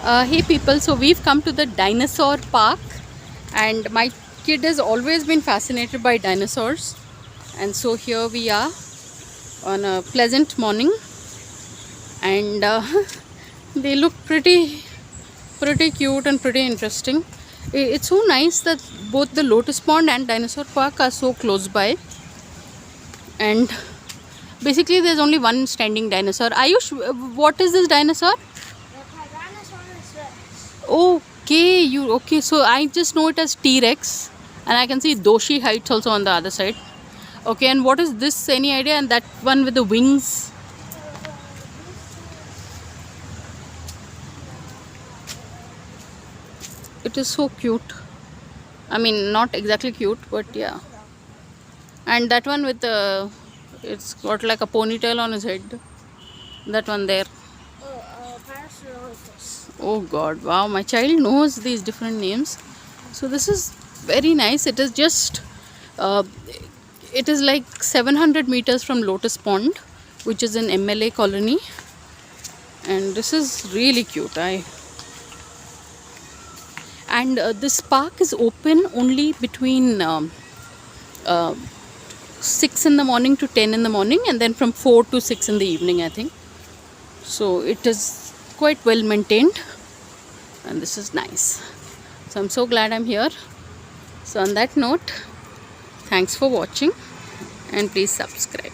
Hey people, so we've come to the dinosaur park, and my kid has always been fascinated by dinosaurs, and so here we are on a pleasant morning, and they look pretty cute and pretty interesting. It's so nice that both the Lotus Pond and Dinosaur Park are so close by, and basically there's only one standing dinosaur. Ayush, what is this dinosaur? Okay, okay. So I just know it as T-Rex, and I can see Doshi Heights also on the other side. Okay, and what is this? Any idea? And that one with the wings? It is so cute. I mean, not exactly cute, but yeah. And that one with the, it's got like a ponytail on his head. That one there. Oh God! Wow, my child knows these different names. So this is very nice. It is just, it is like 700 meters from Lotus Pond, which is in MLA colony, and this is really cute. This park is open only between 6 in the morning to 10 in the morning, and then from 4 to 6 in the evening, I think. So it is quite well maintained, and this is nice. So I'm so glad I'm here. So on that note, thanks for watching, and please subscribe.